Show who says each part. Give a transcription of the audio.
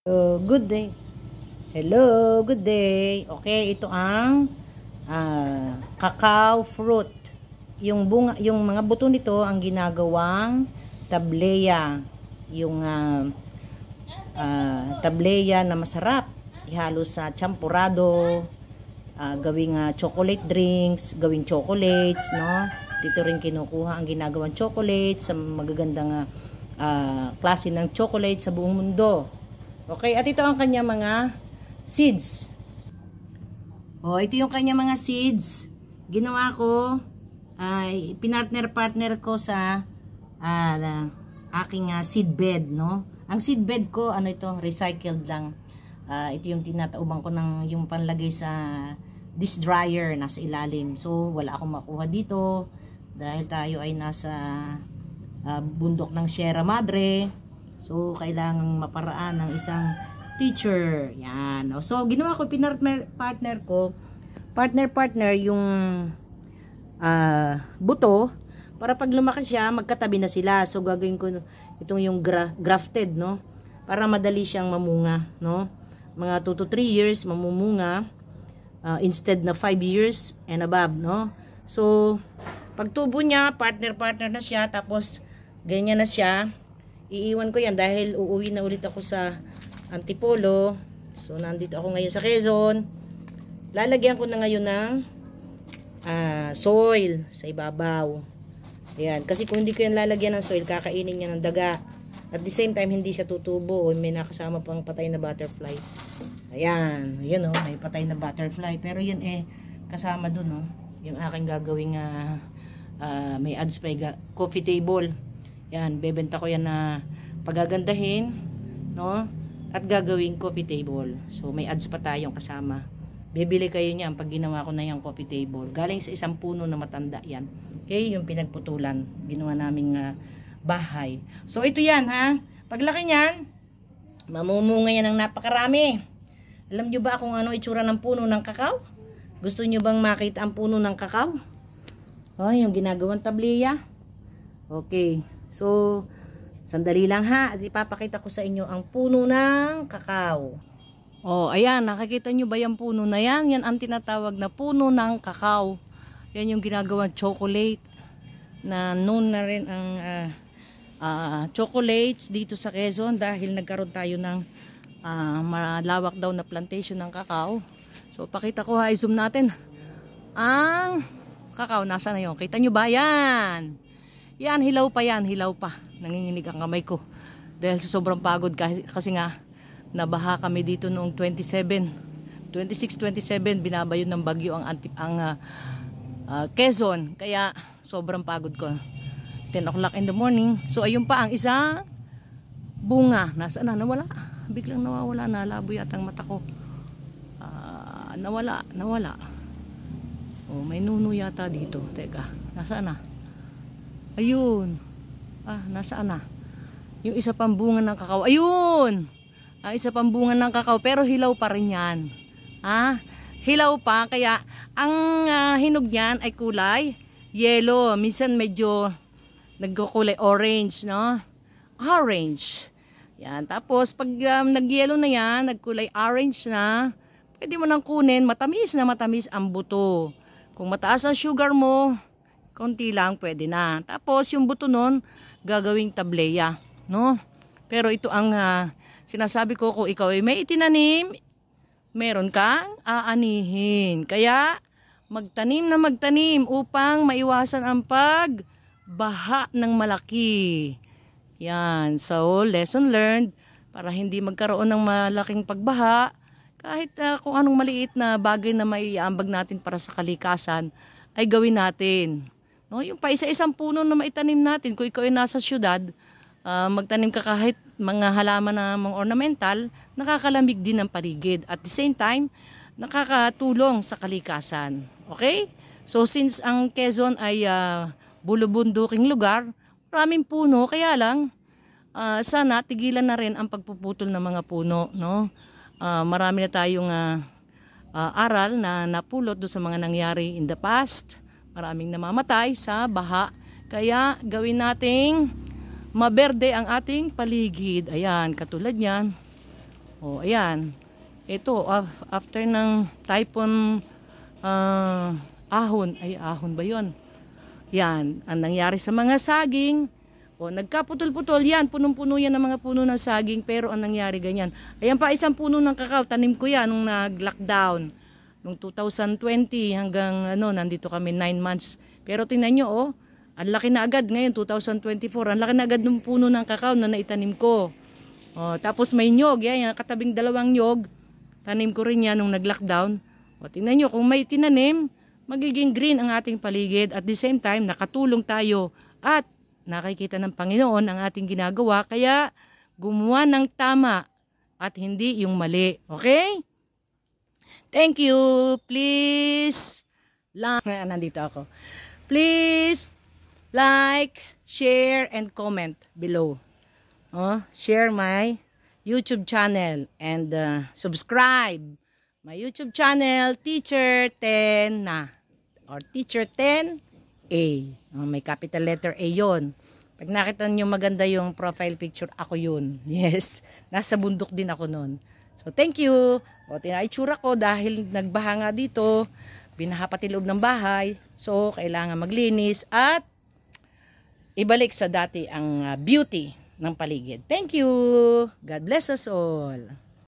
Speaker 1: Good day. Hello, good day. Okay, ito ang cacao fruit. Yung bunga, yung mga buto nito ang ginagawang tableya. Yung tableya na masarap. Ihalo sa champurado, gawing chocolate drinks, gawing chocolates, no? Dito rin kinukuha ang ginagawang chocolate sa magagandang klase ng chocolate sa buong mundo. Okay, at ito ang kanya mga seeds. Ito yung kanya mga seeds. Ginawa ko, pinartner-partner ko sa aking seed bed, no? Ang seed bed ko, recycled lang. Ito yung tinatauban ko ng yung panlagay sa dish dryer, nasa ilalim. So, wala akong makuha dito dahil tayo ay nasa bundok ng Sierra Madre. So, kailangang maparaan ng isang teacher. Yan. So, ginawa ko, partner ko, partner yung buto, para pag lumaki siya, magkatabi na sila. So, gagawin ko itong yung grafted, no? Para madali siyang mamunga, no? Mga 2 to 3 years, mamumunga, instead na 5 years and above, no? So, pag tubo niya, partner na siya, tapos, ganyan na siya. Iiwan ko yan dahil uuwi na ulit ako sa Antipolo. So, nandito ako ngayon sa Quezon. Lalagyan ko na ngayon ng soil sa ibabaw. Ayan. Kasi kung hindi ko yan lalagyan ng soil, kakainin niya ng daga. At the same time, hindi siya tutubo. May nakasama pang patay na butterfly. Ayan. Yun may patay na butterfly. Pero yun kasama dun yung aking gagawing may ads pa coffee table. Yan, bebenta ko yan na pagagandahin, no? At gagawing coffee table. So, may ads pa tayong kasama. Bibili kayo niyan pag ginawa ko na yung coffee table. Galing sa isang puno na matanda yan. Okay, yung pinagputulan. Ginawa naming bahay. So, ito yan, ha? Paglaki niyan, mamumunga yan ng napakarami. Alam nyo ba kung ano itsura ng puno ng kakao? Gusto nyo bang makita ang puno ng kakao? Yung ginagawang tableya. Okay. So, sandali lang ha. At ipapakita ko sa inyo ang puno ng kakao. Ayan. Nakikita nyo ba yung puno na yan? Yan ang tinatawag na puno ng kakao. Yan yung ginagawang chocolate. Na known na rin ang chocolates dito sa Quezon dahil nagkaroon tayo ng malawak daw na plantation ng kakao. So, pakita ko i-zoom natin. Ang kakao, nasa na yun? Kita nyo ba? Yan. Yan, hilaw pa yan, hilaw pa. Nanginginig ang kamay ko. Dahil sa sobrang pagod kasi nga nabaha kami dito noong 26-27 binabayo ng bagyo ang Quezon. Kaya sobrang pagod ko. 10 o'clock in the morning. So ayun pa ang isang bunga. Nasaan na? Nawala. Biglang nawawala na. Labo yata ang mata ko. Nawala. May nuno yata dito. Teka, nasaan na? Ayun. Nasaan na? Yung isa pang bunga ng kakao. Ayun! Ang isa pang bunga ng kakao. Pero hilaw pa rin yan. Hilaw pa. Kaya, ang hinog niyan ay kulay yellow. Minsan medyo nagkukulay orange, no? Orange. Yan. Tapos, pag nag-yellow na yan, nagkulay orange na, pwede mo nang kunin. Matamis na matamis ang buto. Kung mataas ang sugar mo, konti lang, pwede na. Tapos, yung buto nun, gagawing tableya, no? Pero ito ang sinasabi ko, kung ikaw ay may itinanim, meron kang aanihin. Kaya, magtanim upang maiwasan ang pagbaha ng malaki. Yan. So, lesson learned, para hindi magkaroon ng malaking pagbaha, kahit kung anong maliit na bagay na maiaambag natin para sa kalikasan, ay gawin natin. No, yung pa isa-isang puno na maitanim natin, kung ikaw ay nasa syudad, magtanim ka kahit mga halaman na mga ornamental, nakakalamig din ang paligid. At the same time, nakakatulong sa kalikasan. Okay? So, since ang Quezon ay bulubunduking lugar, maraming puno, kaya lang, sana tigilan na rin ang pagpuputol ng mga puno. No? Marami na tayong aral na napulot doon sa mga nangyari in the past. Maraming namamatay sa baha. Kaya gawin nating maberde ang ating paligid. Ayan, katulad yan. O, ayan. Ito, after ng typhoon ahon. Ay, ahon ba yun? Yan, ang nangyari sa mga saging. O, nagkaputol-putol yan. Punong-puno yan ng mga puno ng saging. Pero ang nangyari ganyan. Ayan pa, isang puno ng kakao. Tanim ko yan nung nag-lockdown. Nung 2020 hanggang nandito kami 9 months. Pero tingnan nyo, ang laki na agad ngayon, 2024. Ang laki na agad ng puno ng kakao na naitanim ko. O, tapos may nyog. Yan, katabing 2 nyog. Tanim ko rin yan nung nag-lockdown. O, tingnan nyo, kung may tinanim, magiging green ang ating paligid. At the same time, nakatulong tayo. At nakikita ng Panginoon ang ating ginagawa. Kaya, gumawa ng tama at hindi yung mali. Okay? Thank you. Please, nandito ako. Please, like, share, and comment below. Share my YouTube channel and subscribe my YouTube channel, Teacher 10 na. Or Teacher 10A. May capital letter A yon. Pag nakita nyo maganda yung profile picture, ako yun. Yes. Nasa bundok din ako nun. So, thank you. O, tinaitsura ko dahil nagbaha nga dito. Binaha pati loob ng bahay. So, kailangan maglinis at ibalik sa dati ang beauty ng paligid. Thank you. God bless us all.